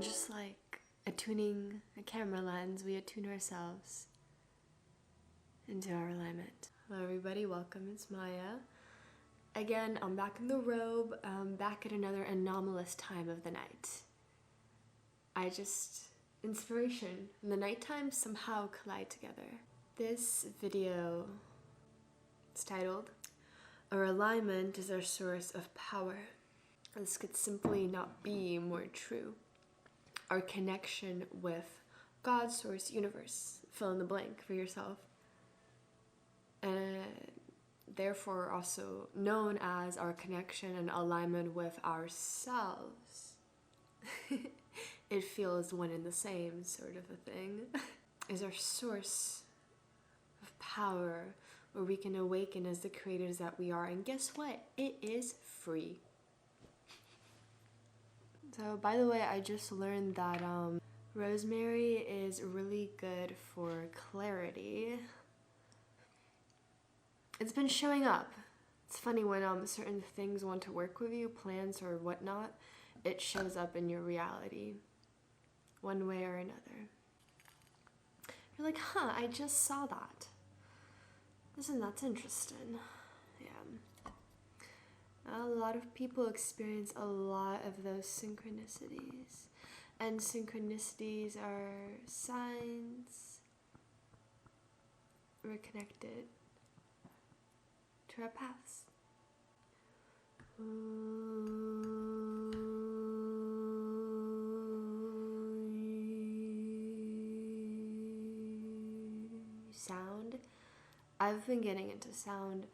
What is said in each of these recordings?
And just like attuning a camera lens, we attune ourselves into our alignment. Hello everybody, welcome, it's Maya. Again, I'm back in the robe, back at another anomalous time of the night. Inspiration and the nighttime somehow collide together. This video is titled, Our Alignment is Our Source of Power. This could simply not be more true. Our connection with God, Source, Universe, fill in the blank for yourself. And therefore also known as our connection and alignment with ourselves. It feels one and the same sort of a thing. Is our source of power where we can awaken as the creators that we are. And guess what? It is free. So by the way, I just learned that rosemary is really good for clarity. It's been showing up. It's funny when certain things want to work with you, plants or whatnot, it shows up in your reality one way or another. You're like, huh, I just saw that. That's interesting. Yeah. A lot of people experience a lot of those synchronicities. And synchronicities are signs we're connected to our paths. Sound. I've been getting into sound,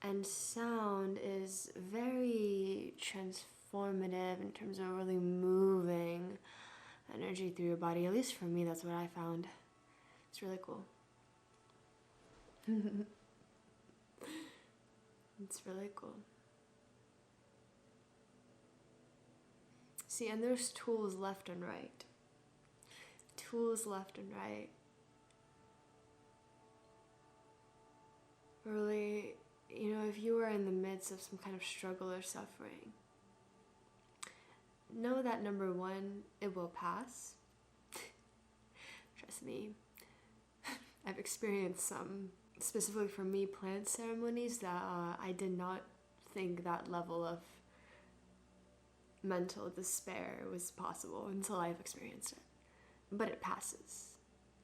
and sound is very transformative in terms of really moving energy through your body. At least for me, that's what I found. It's really cool. It's really cool. See, and there's tools left and right. Tools left and right. Really, if you are in the midst of some kind of struggle or suffering, know that number one, it will pass. Trust me. I've experienced some, specifically for me, plant ceremonies that I did not think that level of mental despair was possible until I've experienced it. But it passes.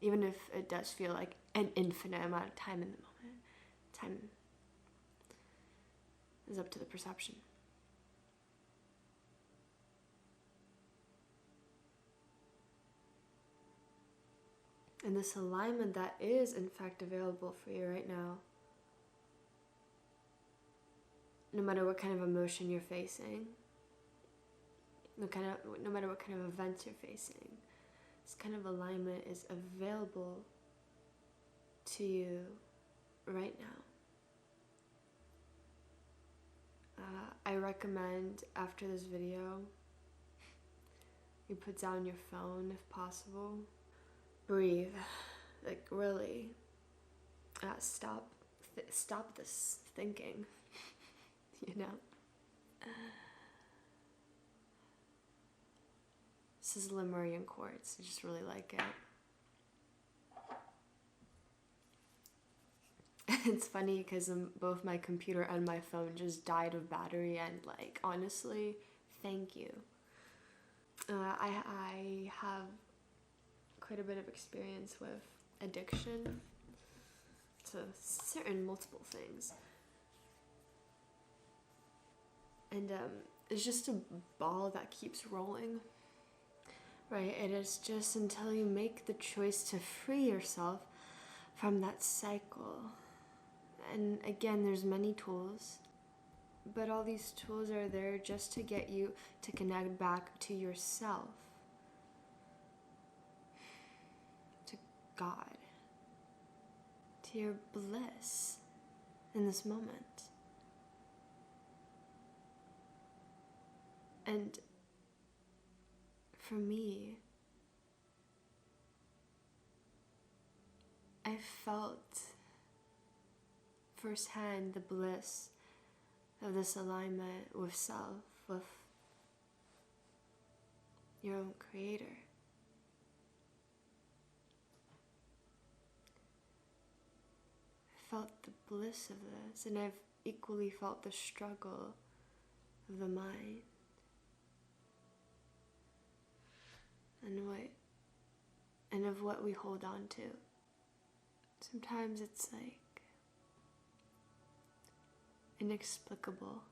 Even if it does feel like an infinite amount of time in the moment. Time is up to the perception. And this alignment that is in fact available for you right now, no matter what kind of emotion you're facing, no matter what kind of events you're facing, this kind of alignment is available to you right now. I recommend after this video, you put down your phone if possible. Breathe, like really, stop this thinking, This is Lemurian quartz, I just really like it. It's funny because both my computer and my phone just died of battery, and like, honestly, thank you. I have quite a bit of experience with addiction to certain multiple things. And it's just a ball that keeps rolling, right? It is just until you make the choice to free yourself from that cycle. And again, there's many tools, but all these tools are there just to get you to connect back to yourself, to God, to your bliss in this moment. And for me, I felt firsthand the bliss of this alignment with self, with your own creator. I felt the bliss of this, and I've equally felt the struggle of the mind and of what we hold on to. Sometimes it's like inexplicable.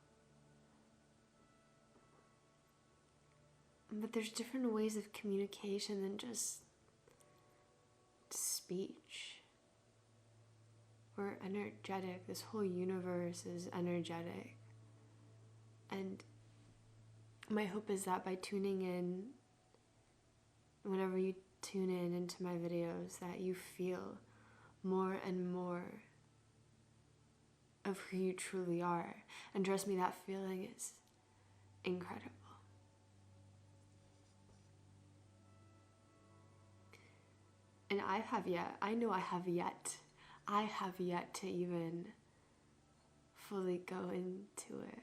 But there's different ways of communication than just speech. We're energetic. This whole universe is energetic. And my hope is that by tuning in, whenever you tune in into my videos, that you feel more and more of who you truly are. And trust me, that feeling is incredible. And I have yet to even fully go into it.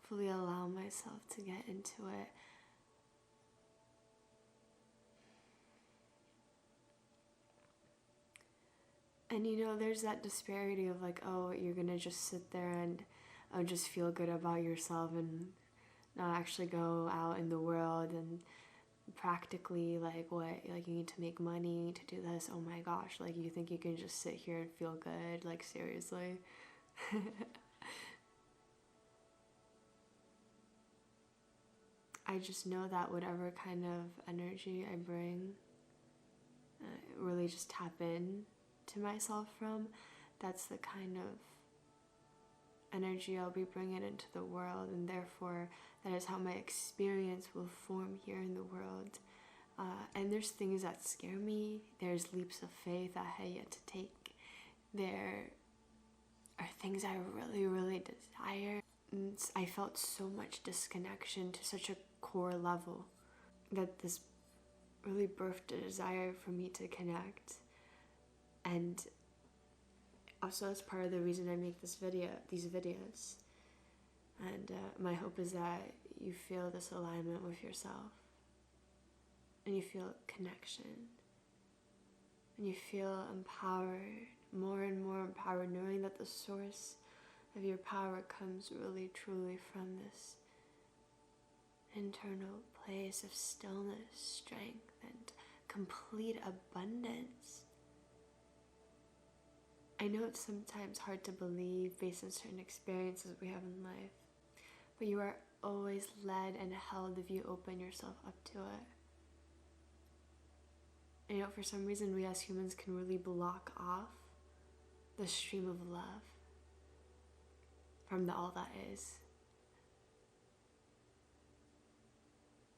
Fully allow myself to get into it. And there's that disparity of like, oh, you're gonna just sit there and just feel good about yourself and not actually go out in the world and practically like what, like you need to make money to do this. Oh my gosh, like you think you can just sit here and feel good? Like seriously? I just know that whatever kind of energy I bring, really just tap in to myself from, that's the kind of energy I'll be bringing into the world, and therefore that is how my experience will form here in the world. And there's things that scare me, there's leaps of faith I have yet to take, there are things I really, really desire. And I felt so much disconnection to such a core level that this really birthed a desire for me to connect. And also it's part of the reason I make these videos. And my hope is that you feel this alignment with yourself, and you feel connection, and you feel empowered, more and more empowered, knowing that the source of your power comes really truly from this internal place of stillness, strength, and complete abundance. I know it's sometimes hard to believe based on certain experiences we have in life, but you are always led and held if you open yourself up to it. For some reason we as humans can really block off the stream of love from the all that is.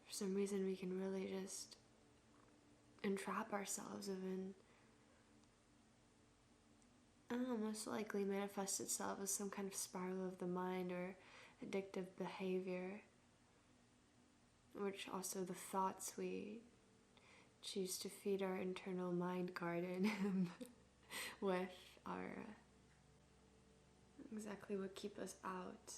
For some reason we can really just entrap ourselves in, most likely manifest itself as some kind of spiral of the mind or addictive behavior, which also the thoughts we choose to feed our internal mind garden with are exactly what keep us out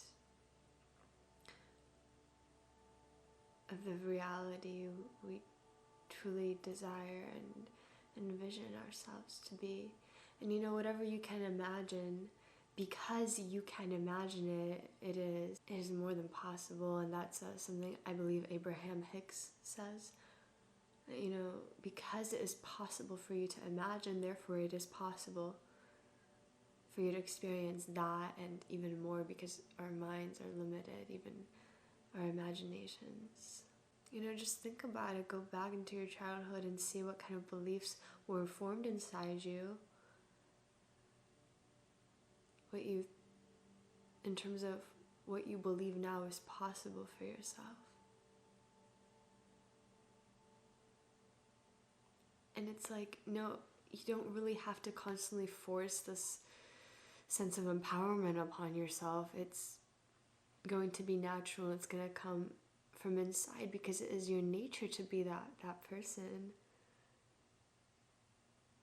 of the reality we truly desire and envision ourselves to be. And whatever you can imagine, because you can imagine it, it is more than possible. And that's something I believe Abraham Hicks says. Because it is possible for you to imagine, therefore it is possible for you to experience that and even more, because our minds are limited, even our imaginations. Just think about it. Go back into your childhood and see what kind of beliefs were formed inside you. In terms of what you believe now is possible for yourself. And it's like, no, you don't really have to constantly force this sense of empowerment upon yourself. It's going to be natural. It's going to come from inside, because it is your nature to be that person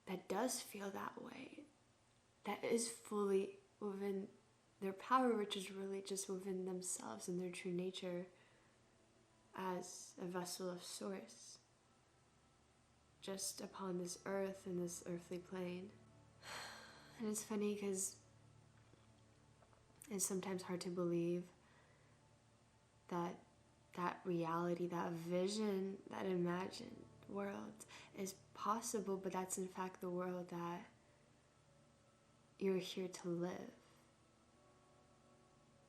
that does feel that way, that is fully within their power, which is really just within themselves and their true nature as a vessel of source, just upon this earth and this earthly plane. And it's funny because it's sometimes hard to believe that that reality, that vision, that imagined world is possible, but that's in fact the world that you're here to live.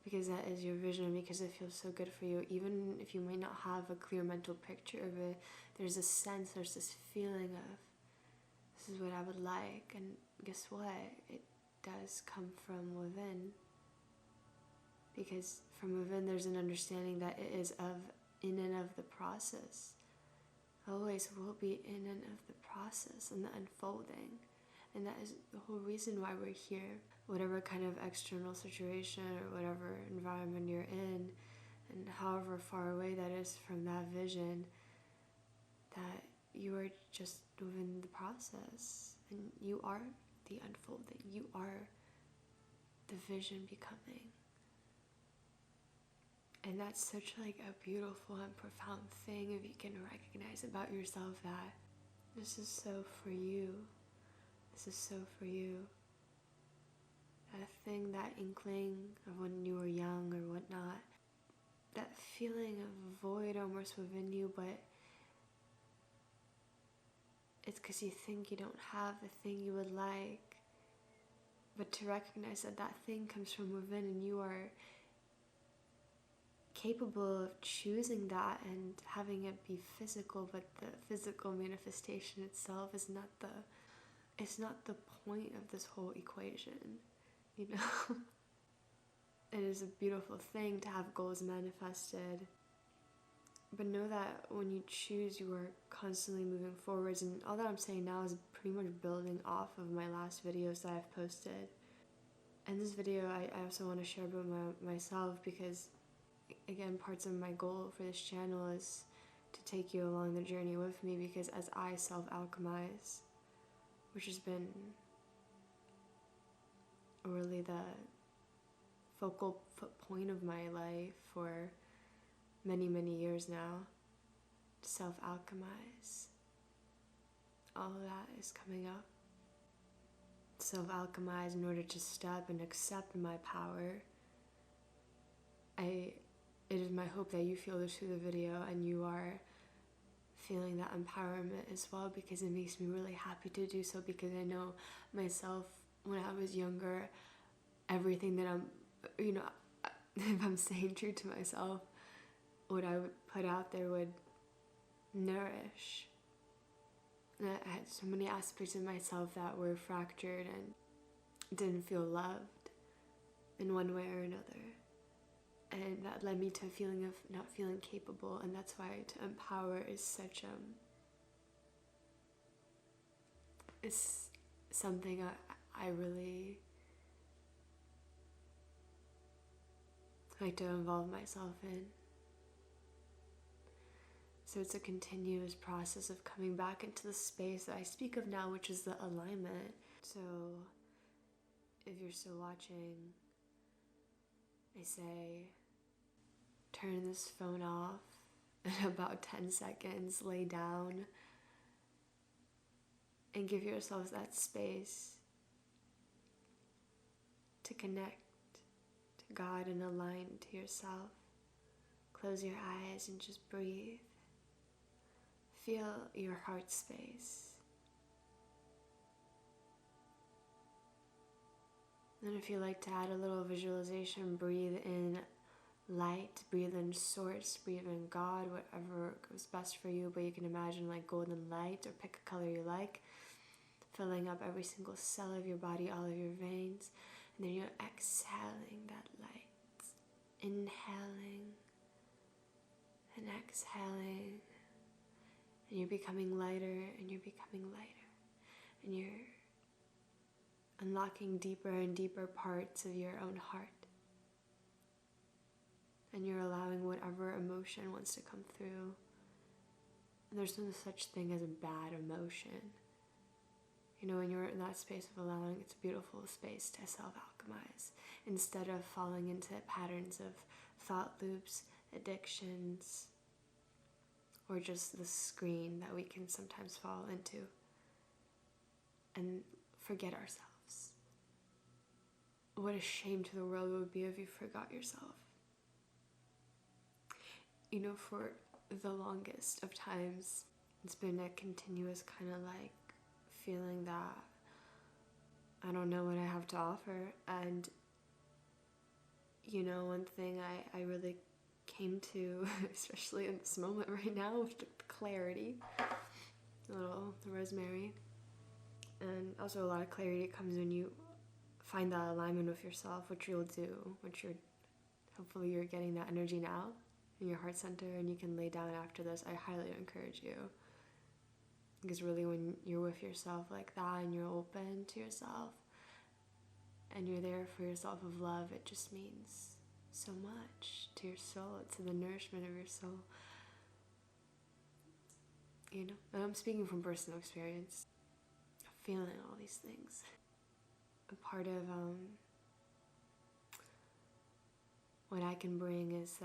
Because that is your vision, because it feels so good for you. Even if you may not have a clear mental picture of it, there's a sense, there's this feeling of, this is what I would like. And guess what? It does come from within. Because from within there's an understanding that it is in and of the process. Always will be in and of the process and the unfolding. And that is the whole reason why we're here. Whatever kind of external situation or whatever environment you're in, and however far away that is from that vision, that you are just within the process. And you are the unfolding. You are the vision becoming. And that's such like a beautiful and profound thing if you can recognize about yourself that this is so for you. This is so for you. That thing, that inkling of when you were young or whatnot, that feeling of void almost within you, but it's because you think you don't have the thing you would like. But to recognize that that thing comes from within and you are capable of choosing that and having it be physical, but the physical manifestation itself is not the point of this whole equation, you know? It is a beautiful thing to have goals manifested, but know that when you choose, you are constantly moving forwards. And all that I'm saying now is pretty much building off of my last videos that I've posted. And this video I also want to share about myself, because again, parts of my goal for this channel is to take you along the journey with me, because as I self-alchemize, which has been really the focal point of my life for many, many years now, to self-alchemize. All of that is coming up. Self-alchemize in order to step and accept my power. It is my hope that you feel this through the video and you are feeling that empowerment as well, because it makes me really happy to do so, because I know myself when I was younger, everything that I'm, you know, if I'm staying true to myself, what I would put out there would nourish. And I had so many aspects of myself that were fractured and didn't feel loved in one way or another. And that led me to a feeling of not feeling capable, and that's why to empower is such it's something I really like to involve myself in. So it's a continuous process of coming back into the space that I speak of now, which is the alignment. So if you're still watching, I say, turn this phone off in about 10 seconds, lay down, and give yourselves that space to connect to God and align to yourself. Close your eyes and just breathe. Feel your heart space. Then if you like to add a little visualization, breathe in light, breathe in source, breathe in God, whatever goes best for you, but you can imagine like golden light, or pick a color you like, filling up every single cell of your body, all of your veins, and then you're exhaling that light, inhaling and exhaling, and you're becoming lighter and you're becoming lighter, and you're unlocking deeper and deeper parts of your own heart. And you're allowing whatever emotion wants to come through. And there's no such thing as a bad emotion. You know, when you're in that space of allowing, it's a beautiful space to self-alchemize instead of falling into patterns of thought loops, addictions, or just the screen that we can sometimes fall into and forget ourselves. What a shame to the world it would be if you forgot yourself. You know, for the longest of times, it's been a continuous kind of like feeling that I don't know what I have to offer. And, you know, one thing I really came to, especially in this moment right now, with the clarity, a little rosemary, and also a lot of clarity comes when you find that alignment with yourself, which you'll do, hopefully you're getting that energy now in your heart center, and you can lay down after this. I highly encourage you, because really when you're with yourself like that and you're open to yourself and you're there for yourself of love, it just means so much to your soul, to the nourishment of your soul. You know, and I'm speaking from personal experience, feeling all these things. A part of what I can bring is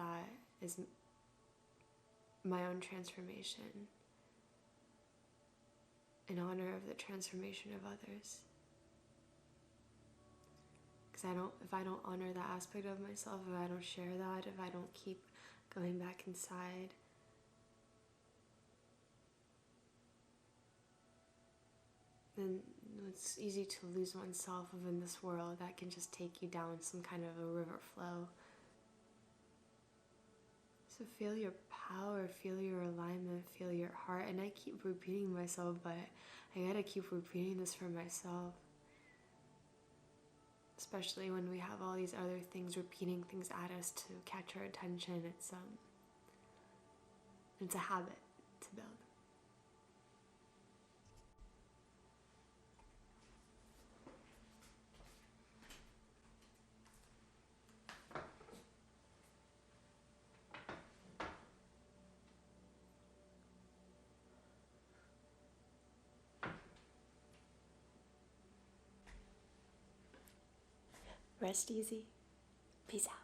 my own transformation in honor of the transformation of others. Because if I don't honor that aspect of myself, if I don't share that, if I don't keep going back inside, then it's easy to lose oneself within this world that can just take you down some kind of a river flow. So feel your power, feel your alignment, feel your heart. And I keep repeating myself, but I gotta keep repeating this for myself. Especially when we have all these other things repeating things at us to catch our attention. It's a habit to build. Rest easy. Peace out.